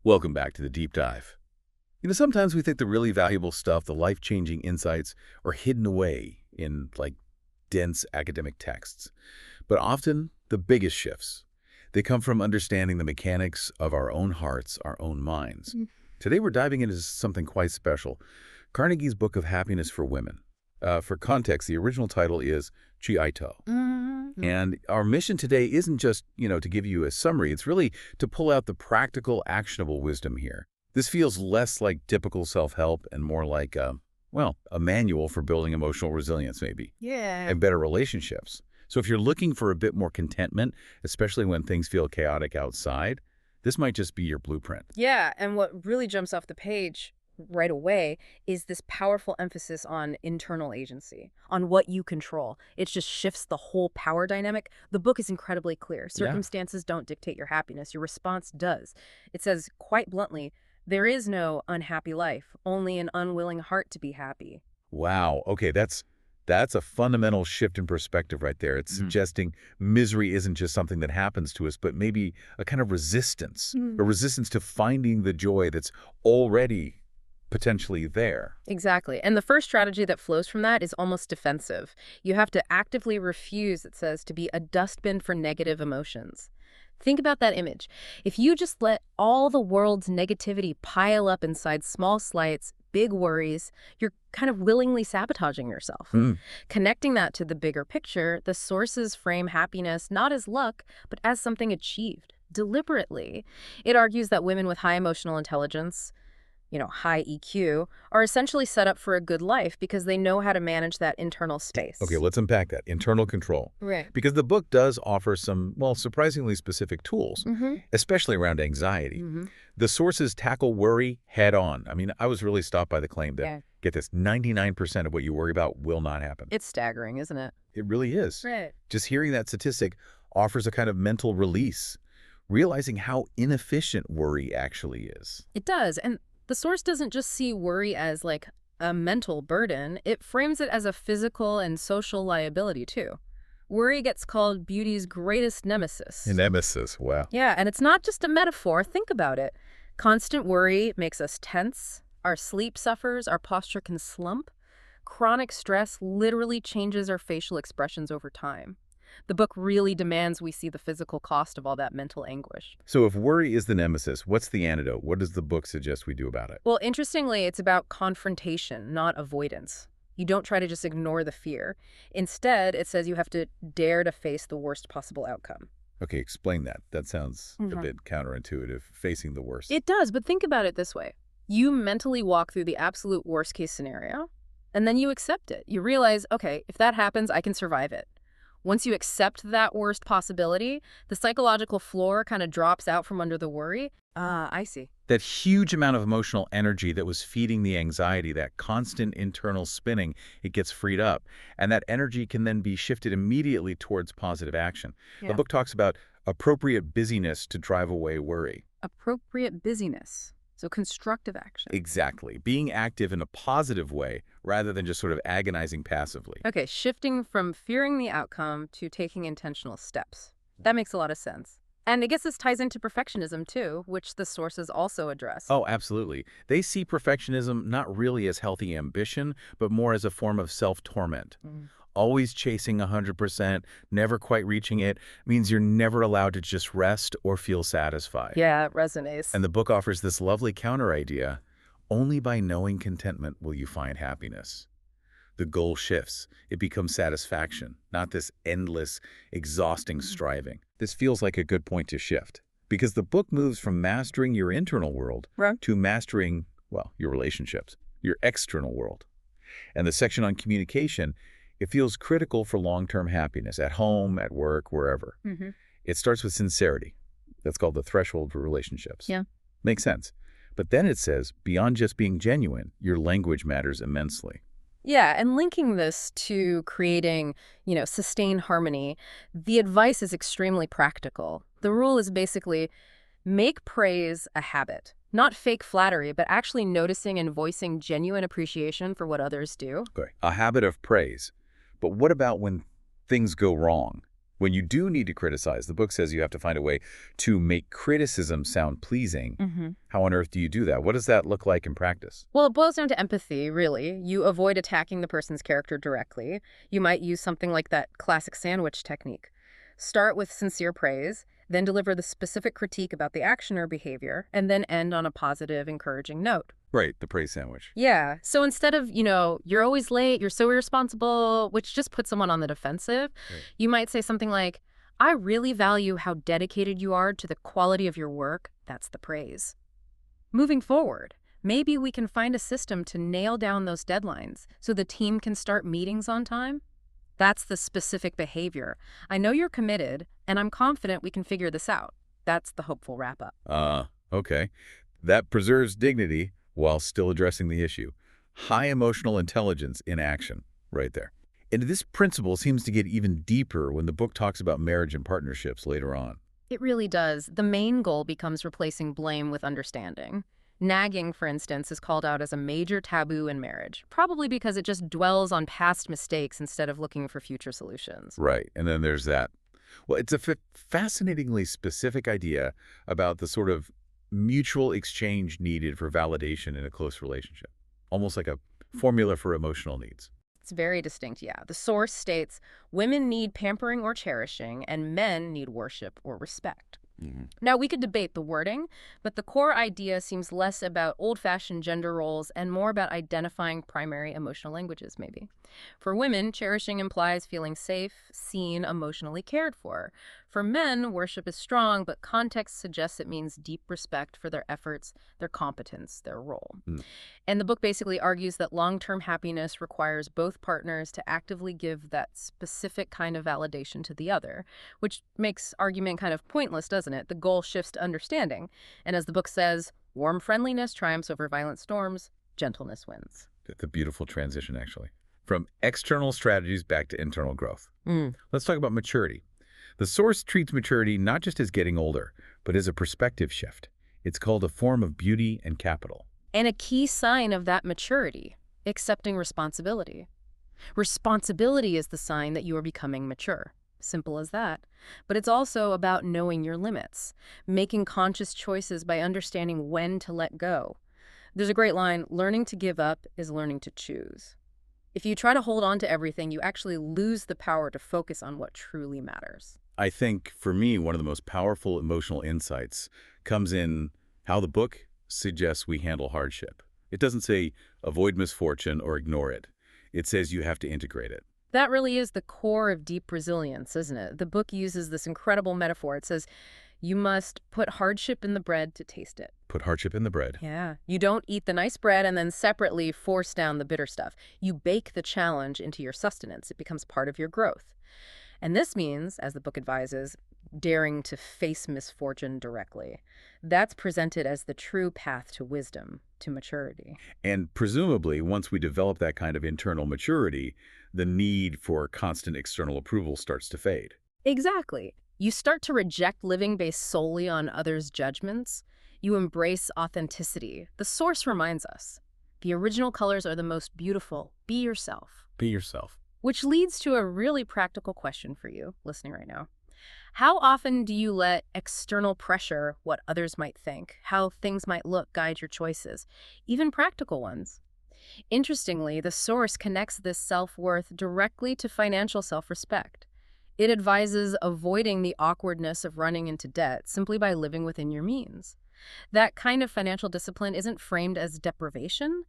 Welcome back to the deep dive. Sometimes we think the really valuable stuff, the life-changing insights, are hidden away in, dense academic texts. But often, the biggest shifts, they come from understanding the mechanics of our own hearts, our own minds. Today, we're diving into something quite special, Carnegie's Book of Happiness for Women. For context, the original title is Chi-Ito. And our mission today isn't just, to give you a summary. It's really to pull out the practical, actionable wisdom here. This feels less like typical self-help and more like, a manual for building emotional resilience, maybe. Yeah. And better relationships. So if you're looking for a bit more contentment, especially when things feel chaotic outside, this might just be your blueprint. Yeah, and what really jumps off the page right away is this powerful emphasis on internal agency, on what you control. It just shifts the whole power dynamic. The book is incredibly clear. Circumstances don't dictate your happiness. Your response does. It says quite bluntly, there is no unhappy life, only an unwilling heart to be happy. Wow. Okay, that's a fundamental shift in perspective right there. It's suggesting misery isn't just something that happens to us, but maybe a kind of resistance, a resistance to finding the joy that's already potentially there. Exactly. And the first strategy that flows from that is almost defensive. You have to actively refuse, it says, to be a dustbin for negative emotions. Think about that image. If you just let all the world's negativity pile up inside small slights, big worries, you're kind of willingly sabotaging yourself. Connecting that to the bigger picture, the sources frame happiness not as luck, but as something achieved, deliberately. It argues that women with high emotional intelligence, high EQ, are essentially set up for a good life because they know how to manage that internal space. Okay, let's unpack that. Internal control. Right. Because the book does offer some, surprisingly specific tools, especially around anxiety. The sources tackle worry head on. I mean, I was really stopped by the claim that, get this, 99% of what you worry about will not happen. It's staggering, isn't it? It really is. Right. Just hearing that statistic offers a kind of mental release, realizing how inefficient worry actually is. It does. And the source doesn't just see worry as like a mental burden, it frames it as a physical and social liability too. Worry gets called beauty's greatest nemesis. Nemesis, wow. Yeah, and it's not just a metaphor. Think about it. Constant worry makes us tense, our sleep suffers, our posture can slump. Chronic stress literally changes our facial expressions over time. The book really demands we see the physical cost of all that mental anguish. So if worry is the nemesis, what's the antidote? What does the book suggest we do about it? Well, interestingly, it's about confrontation, not avoidance. You don't try to just ignore the fear. Instead, it says you have to dare to face the worst possible outcome. Okay, explain that. That sounds a bit counterintuitive, facing the worst. It does, but think about it this way. You mentally walk through the absolute worst-case scenario, and then you accept it. You realize, okay, if that happens, I can survive it. Once you accept that worst possibility, the psychological floor kind of drops out from under the worry. I see. That huge amount of emotional energy that was feeding the anxiety, that constant internal spinning, it gets freed up. And that energy can then be shifted immediately towards positive action. The book talks about appropriate busyness to drive away worry. Appropriate busyness. So constructive action. Exactly. Being active in a positive way rather than just sort of agonizing passively. Okay, shifting from fearing the outcome to taking intentional steps. That makes a lot of sense. And I guess this ties into perfectionism too, which the sources also address. Oh, absolutely. They see perfectionism not really as healthy ambition, but more as a form of self-torment. Always chasing 100%, never quite reaching it, means you're never allowed to just rest or feel satisfied. Yeah, it resonates. And the book offers this lovely counter-idea. Only by knowing contentment will you find happiness. The goal shifts. It becomes satisfaction, not this endless, exhausting striving. This feels like a good point to shift, because the book moves from mastering your internal world to mastering, your relationships, your external world. And the section on communication, it feels critical for long-term happiness, at home, at work, wherever. It starts with sincerity. That's called the threshold for relationships. Yeah. Makes sense. But then it says, beyond just being genuine, your language matters immensely. Yeah, and linking this to creating, sustained harmony, the advice is extremely practical. The rule is basically make praise a habit. Not fake flattery, but actually noticing and voicing genuine appreciation for what others do. Okay. A habit of praise. But what about when things go wrong? When you do need to criticize, the book says you have to find a way to make criticism sound pleasing. How on earth do you do that? What does that look like in practice? Well, it boils down to empathy, really. You avoid attacking the person's character directly. You might use something like that classic sandwich technique. Start with sincere praise, then deliver the specific critique about the action or behavior, and then end on a positive, encouraging note. Right, the praise sandwich. Yeah. So instead of, you're always late, you're so irresponsible, which just puts someone on the defensive, Right. you might say something like, I really value how dedicated you are to the quality of your work. That's the praise. Moving forward, maybe we can find a system to nail down those deadlines so the team can start meetings on time. That's the specific behavior. I know you're committed, and I'm confident we can figure this out. That's the hopeful wrap-up. Okay. That preserves dignity while still addressing the issue. High emotional intelligence in action, right there. And this principle seems to get even deeper when the book talks about marriage and partnerships later on. It really does. The main goal becomes replacing blame with understanding. Nagging, for instance, is called out as a major taboo in marriage, probably because it just dwells on past mistakes instead of looking for future solutions. Right, and then there's that. Well, it's a fascinatingly specific idea about the sort of mutual exchange needed for validation in a close relationship, almost like a formula for emotional needs. It's very distinct, yeah. The source states women need pampering or cherishing, and men need worship or respect. Now, we could debate the wording, but the core idea seems less about old-fashioned gender roles and more about identifying primary emotional languages, maybe. For women, cherishing implies feeling safe, seen, emotionally cared for. For men, worship is strong, but context suggests it means deep respect for their efforts, their competence, their role. And the book basically argues that long-term happiness requires both partners to actively give that specific kind of validation to the other, which makes argument kind of pointless, doesn't it? The goal shifts to understanding. And as the book says, warm friendliness triumphs over violent storms, gentleness wins. It's a beautiful transition, actually. From external strategies back to internal growth. Let's talk about maturity. The source treats maturity not just as getting older, but as a perspective shift. It's called a form of beauty and capital. And a key sign of that maturity, accepting responsibility. Responsibility is the sign that you are becoming mature. Simple as that. But it's also about knowing your limits, making conscious choices by understanding when to let go. There's a great line, learning to give up is learning to choose. If you try to hold on to everything, you actually lose the power to focus on what truly matters. I think, for me, one of the most powerful emotional insights comes in how the book suggests we handle hardship. It doesn't say avoid misfortune or ignore it. It says you have to integrate it. That really is the core of deep resilience, isn't it? The book uses this incredible metaphor. It says, you must put hardship in the bread to taste it. Put hardship in the bread. Yeah. You don't eat the nice bread and then separately force down the bitter stuff. You bake the challenge into your sustenance. It becomes part of your growth. And this means, as the book advises, daring to face misfortune directly. That's presented as the true path to wisdom, to maturity. And presumably, once we develop that kind of internal maturity, the need for constant external approval starts to fade. Exactly. You start to reject living based solely on others' judgments. You embrace authenticity. The source reminds us, the original colors are the most beautiful. Be yourself. Be yourself. Which leads to a really practical question for you, listening right now. How often do you let external pressure, what others might think, how things might look, guide your choices, even practical ones? Interestingly, the source connects this self-worth directly to financial self-respect. It advises avoiding the awkwardness of running into debt simply by living within your means. That kind of financial discipline isn't framed as deprivation,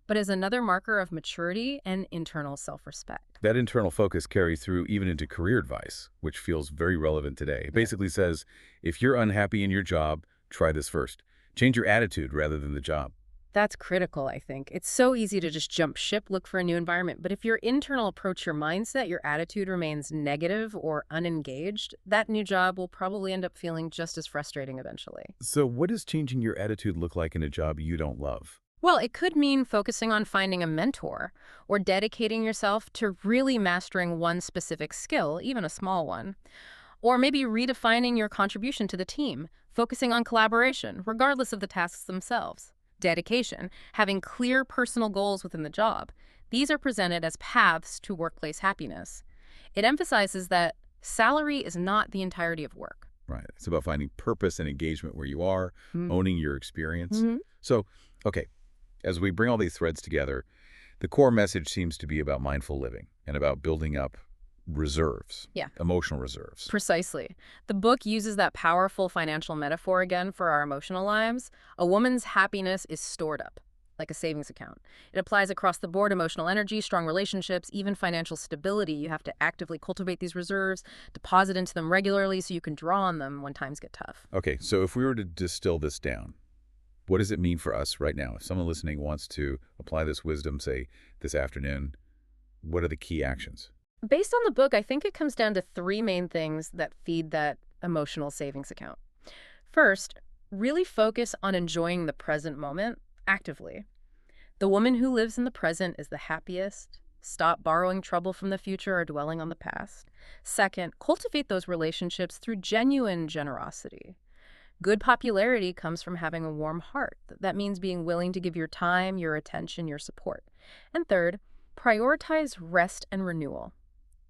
but as another marker of maturity and internal self-respect. That internal focus carries through even into career advice, which feels very relevant today. It basically says, if you're unhappy in your job, try this first. Change your attitude rather than the job. That's critical, I think. It's so easy to just jump ship, look for a new environment. But if your internal approach, your mindset, your attitude remains negative or unengaged, that new job will probably end up feeling just as frustrating eventually. So what does changing your attitude look like in a job you don't love? Well, it could mean focusing on finding a mentor or dedicating yourself to really mastering one specific skill, even a small one. Or maybe redefining your contribution to the team, focusing on collaboration, regardless of the tasks themselves. Dedication, having clear personal goals within the job. These are presented as paths to workplace happiness. It emphasizes that Salary is not the entirety of work. Right. It's about finding purpose and engagement where you are, owning your experience. Mm-hmm. So, okay, as we bring all these threads together, the core message seems to be about mindful living and about building up reserves, Yeah. emotional reserves. Precisely. The book uses that powerful financial metaphor again for our emotional lives. A woman's happiness is stored up, like a savings account. It applies across the board: emotional energy, strong relationships, even financial stability. You have to actively cultivate these reserves, deposit into them regularly so you can draw on them when times get tough. Okay, so if we were to distill this down, what does it mean for us right now? If someone listening wants to apply this wisdom, say, this afternoon, what are the key actions? Based on the book, I think it comes down to three main things that feed that emotional savings account. First, really focus on enjoying the present moment actively. The woman who lives in the present is the happiest. Stop borrowing trouble from the future or dwelling on the past. Second, cultivate those relationships through genuine generosity. Good popularity comes from having a warm heart. That means being willing to give your time, your attention, your support. And third, prioritize rest and renewal.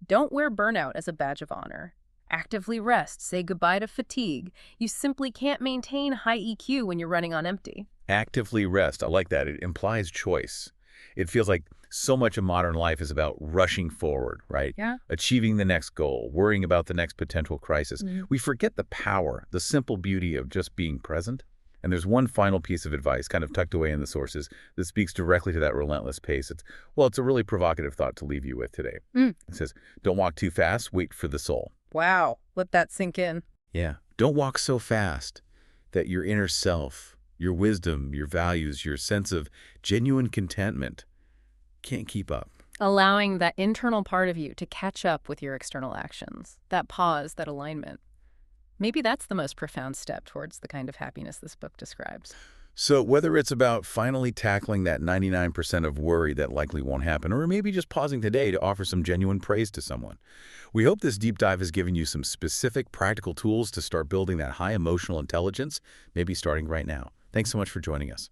Don't wear burnout as a badge of honor. Actively rest. Say goodbye to fatigue. You simply can't maintain high EQ when you're running on empty. Actively rest. I like that. It implies choice. It feels like so much of modern life is about rushing forward, right? Yeah. Achieving the next goal, worrying about the next potential crisis. Mhm. We forget the power, the simple beauty of just being present. And there's one final piece of advice kind of tucked away in the sources that speaks directly to that relentless pace. It's a really provocative thought to leave you with today. Mm. It says, don't walk too fast, wait for the soul. Wow. Let that sink in. Yeah. Don't walk so fast that your inner self, your wisdom, your values, your sense of genuine contentment can't keep up. Allowing that internal part of you to catch up with your external actions. That pause, that alignment. Maybe that's the most profound step towards the kind of happiness this book describes. So whether it's about finally tackling that 99% of worry that likely won't happen, or maybe just pausing today to offer some genuine praise to someone, we hope this deep dive has given you some specific practical tools to start building that high emotional intelligence, maybe starting right now. Thanks so much for joining us.